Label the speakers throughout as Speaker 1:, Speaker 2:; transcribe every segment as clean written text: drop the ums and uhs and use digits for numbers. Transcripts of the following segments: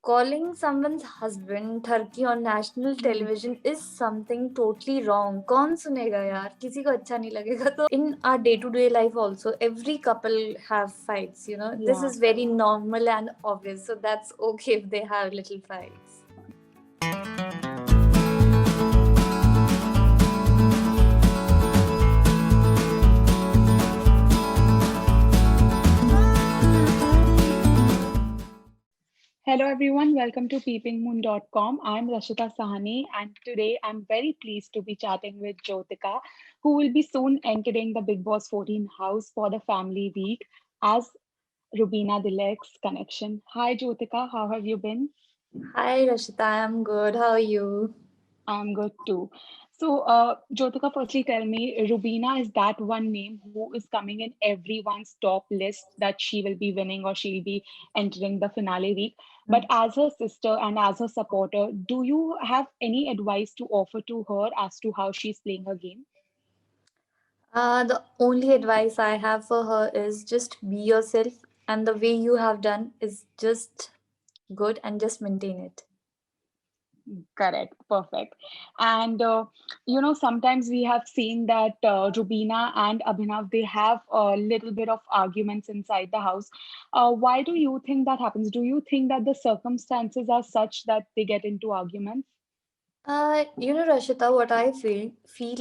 Speaker 1: Calling someone's husband turkey on national
Speaker 2: Hmm.
Speaker 1: television is something totally wrong. कौन सुनेगा यार? किसी को अच्छा नहीं लगेगा. तो in our day-to-day life also, every couple have fights. This
Speaker 2: Yeah.
Speaker 1: is very normal and obvious. So that's okay if they have little fights.
Speaker 2: Hello everyone, welcome to peepingmoon.com. I'm Rashita Sahani and today I'm very pleased to be chatting with Jyotika, who will be soon entering the Big Boss 14 house for the family week as Rubina Dilek's connection. Hi Jyotika, how have you been?
Speaker 1: Hi Rashita, I'm good. How are you?
Speaker 2: I'm good too. So, Jyotika, firstly tell me, Rubina is that one name who is coming in everyone's top list that she will be winning or she'll be entering the finale week. But as her sister and as her supporter, do you have any advice to offer to her as to how she's playing her game?
Speaker 1: The only advice I have for her is just be yourself, and the way you have done is just good, and just maintain it.
Speaker 2: Correct, perfect. And sometimes we have seen that Rubina and Abhinav they have a little bit of arguments inside the house. Why do you think that happens? Do you think that the circumstances are such that they get into arguments?
Speaker 1: Rashita, what I feel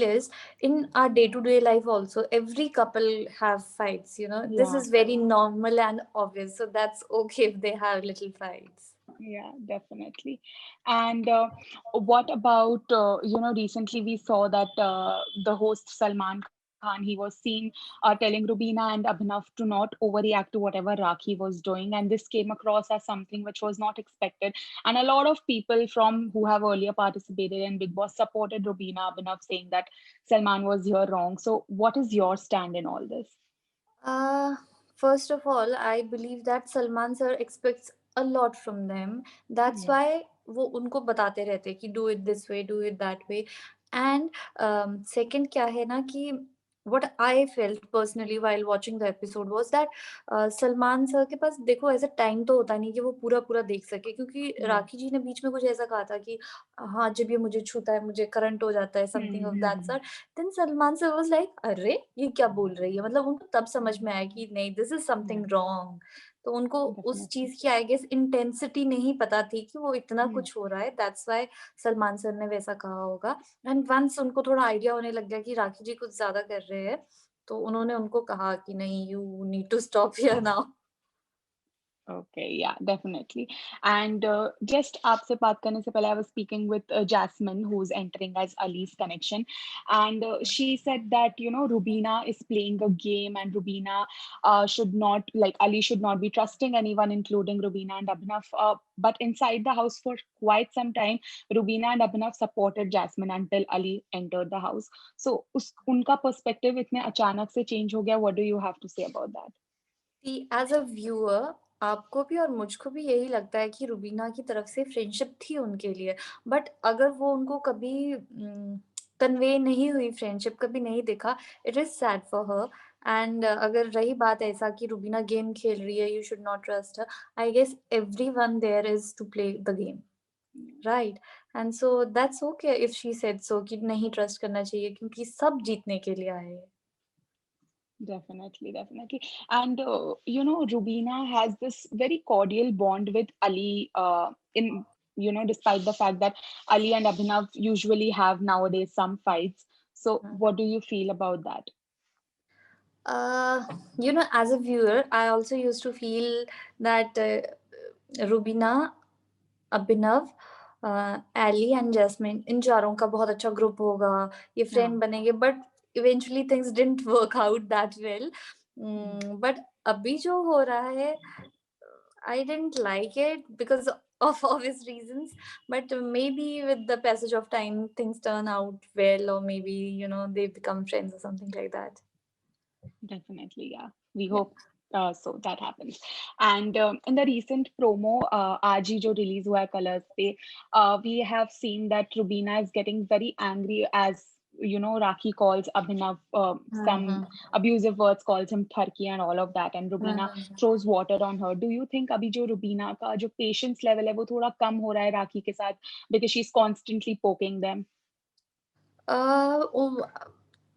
Speaker 1: is in our day-to-day life also, every couple have fights. This
Speaker 2: Yeah.
Speaker 1: is very normal and obvious, so that's okay if they have little fights.
Speaker 2: Yeah, definitely. And what about, recently we saw that the host Salman Khan, he was seen telling Rubina and Abhinav to not overreact to whatever Rakhi was doing. And this came across as something which was not expected. And a lot of people from who have earlier participated in Big Boss supported Rubina, Abhinav, saying that Salman was here wrong. So what is your stand in all this?
Speaker 1: Uh, First of all, I believe that Salman sir expects a lot from them. That's
Speaker 2: Yeah.
Speaker 1: why वो उनको बताते रहते हैं कि do it this way, do it that way. And second क्या है ना कि what I felt personally while watching the episode was that Salman sir के पास देखो ऐसा टाइम तो होता नहीं कि वो पूरा पूरा देख सके, क्योंकि
Speaker 2: Yeah.
Speaker 1: राखी जी ने बीच में कुछ ऐसा कहा था कि हाँ जब ये मुझे छूता है मुझे करंट हो जाता है, something of that
Speaker 2: Hmm.
Speaker 1: Sort. Then Salman sir was like अरे ये क्या बोल रही है, मतलब उनको तब समझ में आया कि नहीं this is
Speaker 2: Yeah,
Speaker 1: something wrong. तो उनको उस
Speaker 2: definitely.
Speaker 1: चीज की आई गेस इंटेंसिटी नहीं पता थी कि वो इतना
Speaker 2: Hmm.
Speaker 1: कुछ हो रहा है, दैट्स व्हाई सलमान सर ने वैसा कहा होगा. एंड वंस उनको थोड़ा आइडिया होने लग गया कि राखी जी कुछ ज्यादा कर रहे हैं, तो उन्होंने उनको कहा कि नहीं you need to stop here now.
Speaker 2: Okay, yeah, definitely. And just आपसे बात करने से पहले I was speaking with Jasmine, who's entering as Ali's connection, and she said that Rubina is playing a game, and Rubina should not like Ali should not be trusting anyone, including Rubina and Abhinav. But inside the house for quite some time, Rubina and Abhinav supported Jasmine until Ali entered the house. So उस उनका perspective इतने अचानक से change हो गया. What do you have to say about that?
Speaker 1: See as a viewer आपको भी और मुझको भी यही लगता है कि रुबीना की तरफ से फ्रेंडशिप थी उनके लिए. बट अगर वो उनको कभी कन्वे नहीं हुई फ्रेंडशिप, कभी नहीं देखा, it is sad for her. And अगर रही बात ऐसा कि रुबीना गेम खेल रही है, you should not trust her. I guess everyone there is to play the game, right. And so that's okay if she said so कि नहीं ट्रस्ट करना चाहिए क्योंकि सब जीतने के लिए आए हैं.
Speaker 2: Definitely, definitely. And Rubina has this very cordial bond with Ali, despite the fact that Ali and Abhinav usually have nowadays some fights. So, what do you feel about that?
Speaker 1: Uh, as a viewer, I also used to feel that Rubina, Abhinav, Aly and Jasmin, इन चारों का बहुत अच्छा group होगा, ये
Speaker 2: Yeah.
Speaker 1: Friend बनेंगे. But eventually things didn't work out that well.
Speaker 2: Mm.
Speaker 1: But अभी जो हो रहा है, I didn't like it because of obvious reasons, but maybe with the passage of time things turn out well, or maybe they become friends or something like that.
Speaker 2: Definitely, yeah. We
Speaker 1: Yeah.
Speaker 2: hope so that happens. And in the recent promo, आज ही जो release हुआ है Colors पे, we have seen that Rubina is getting very angry as Rakhi calls Abhinav
Speaker 1: hmm,
Speaker 2: some
Speaker 1: hmm.
Speaker 2: abusive words, calls him Tharki and all of that, and
Speaker 1: hmm,
Speaker 2: Rubina
Speaker 1: hmm, hmm.
Speaker 2: throws water on her. Do you think अभी जो Rubina का जो patience level है वो थोड़ा कम हो रहा है राखी के साथ, because she's constantly poking them?
Speaker 1: अ, उम,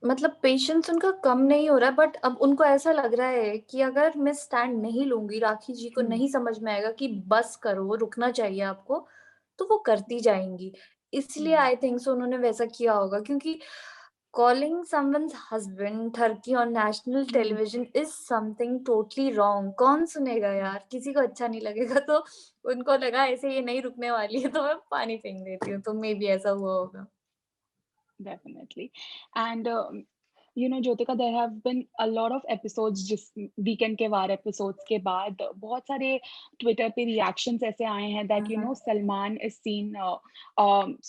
Speaker 1: मतलब पेशेंस उनका कम नहीं हो रहा है, बट अब उनको ऐसा लग रहा है कि अगर मैं स्टैंड नहीं लूँगी, राखी जी को
Speaker 2: Hmm.
Speaker 1: नहीं समझ में आएगा कि बस करो, रुकना चाहिए आपको, तो वो करती जाएँगी। इसलिए
Speaker 2: Yeah.
Speaker 1: आई थिंक सो उन्होंने वैसा किया होगा, क्योंकि कॉलिंग समवन्स हस्बैंड ठरकी on national
Speaker 2: Hmm.
Speaker 1: Television is something totally wrong. कौन सुनेगा यार? किसी को अच्छा नहीं लगेगा, तो उनको लगा ऐसे ये नहीं रुकने वाली है, तो मैं पानी फेंक देती हूँ, तो मेबी ऐसा हुआ होगा।
Speaker 2: Definitely. And Jyotika, there have been a lot of episodes जिस वीकेंड के वार episodes के बाद बहुत सारे ट्विटर पे reactions ऐसे आए हैं that
Speaker 1: hmm, hmm.
Speaker 2: Salman is seen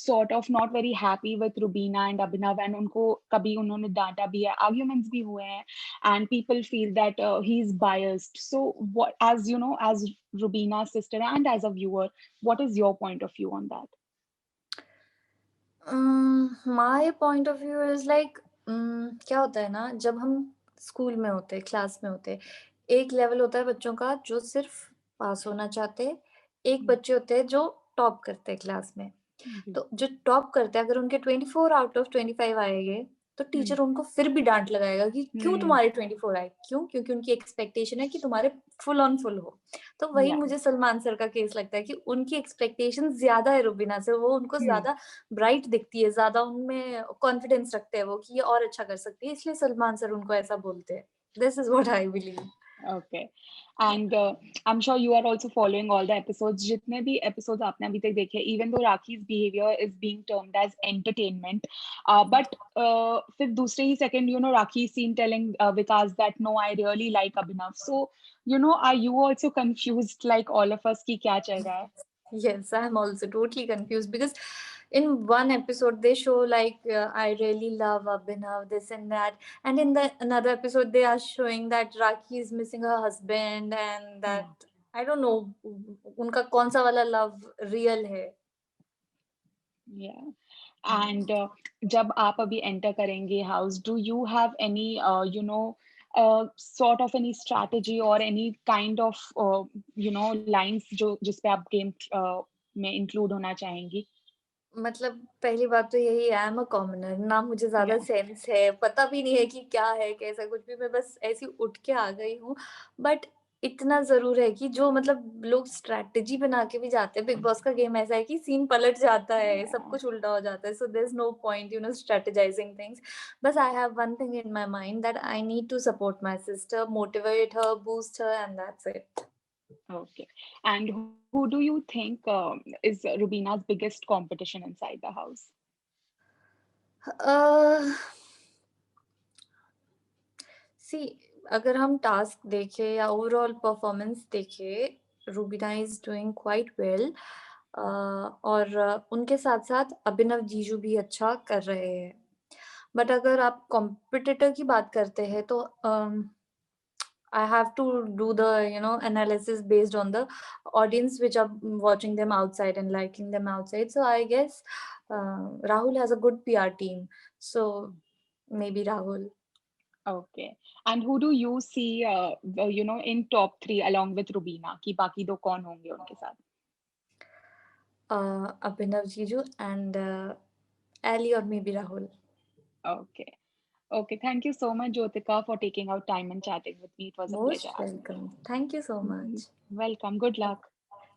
Speaker 2: sort of not very happy with Rubina and Abhinav, and उनको कभी उन्होंने डांटा भी है, arguments भी हुए हैं, and people feel that he's biased. So what, as as Rubina's sister and as a viewer, what is your point of view on that?
Speaker 1: My point of view is like, क्या होता है ना, जब हम school में होते हैं, class में होते हैं, एक लेवल होता है बच्चों का जो सिर्फ पास होना चाहते हैं, एक
Speaker 2: Hmm.
Speaker 1: बच्चे होते हैं जो टॉप करते हैं क्लास में।
Speaker 2: जी.
Speaker 1: तो जो टॉप करते हैं, अगर उनके 24 आउट ऑफ 25 आएँगे, तो
Speaker 2: Hmm.
Speaker 1: टीचर उनको फिर भी डाँट लगाएगा कि क्यों
Speaker 2: Hmm.
Speaker 1: तुम्हारे 24 आए? क्यों? क्योंकि उनकी एक्सपेक्टेशन है कि तुम्हारे फुल ऑन फुल हो। तो वही
Speaker 2: Yeah.
Speaker 1: मुझे सलमान सर का केस लगता है कि उनकी एक्सपेक्टेशंस ज़्यादा है रुबीना से, वो उनको
Speaker 2: Hmm.
Speaker 1: ज़्यादा ब्राइट दिखती है, ज़्यादा उनमें कॉन्फिडेंस रखते हैं वो कि ये और अच्छा कर सकती है, इसलिए सलमान सर उनको ऐसा बोलते हैं। This is what I believe.
Speaker 2: Okay. And I'm sure you are also following all the episodes. जितने भी episodes आपने अभी तक देखे, even though Rakhi's behavior is being termed as entertainment, but फिर दूसरे ही second, Rakhi is seen telling Vikas that no, I really like Abhinav. So, are you also confused like all of us कि क्या चल रहा है?
Speaker 1: Yes, I'm also totally confused because in one episode they show like I really love Abhinav, this and that, and in the another episode they are showing that Rakhi is missing her husband and that
Speaker 2: Yeah.
Speaker 1: I don't know उनका कौन सा वाला love real है.
Speaker 2: Yeah. And जब आप अभी enter करेंगे house, do you have any sort of any strategy or any kind of lines जो जिस पे आप game में include होना चाहेंगी?
Speaker 1: मतलब पहली बात तो यही है, आई एम अ कॉमनर, ना मुझे ज़्यादा
Speaker 2: Yeah.
Speaker 1: सेंस है, पता भी नहीं है कि क्या है, कैसा कुछ भी, मैं बस ऐसे ही उठ के आ गई हूँ। बट इतना ज़रूर है कि जो मतलब लोग स्ट्रैटेजी बना के भी जाते हैं, बिग बॉस का गेम ऐसा है कि सीन पलट जाता है, सब
Speaker 2: Yeah.
Speaker 1: कुछ उल्टा हो जाता है, so there is no point strategizing things. बस I have one thing in my mind that I need to support my sister, motivate her, boost her and that's it.
Speaker 2: Okay. And who do you think is Rubina's biggest competition inside the house?
Speaker 1: अ सी अगर हम task देखें या overall performance देखें, Rubina is doing quite well, और उनके साथ-साथ अभिनव जीजू भी अच्छा कर रहे हैं। बट अगर आप कॉम्पिटिटर की बात करते हैं तो I have to do the, analysis based on the audience which are watching them outside and liking them outside. So I guess Rahul has a good PR team. So maybe Rahul.
Speaker 2: Okay. And who do you see, in top three along with Rubina? कि बाकी दो कौन होंगे उनके साथ?
Speaker 1: Abhinav Jiju and Ali or maybe Rahul.
Speaker 2: Okay. Okay. Thank you so much, Jyotika, for taking out time and chatting with me. It was a pleasure
Speaker 1: Most
Speaker 2: having you.
Speaker 1: welcome. Thank you so
Speaker 2: Mhm.
Speaker 1: much.
Speaker 2: Welcome. Good luck.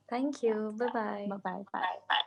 Speaker 1: Thank
Speaker 2: Yeah.
Speaker 1: you. Bye bye.
Speaker 2: Bye-bye. Bye.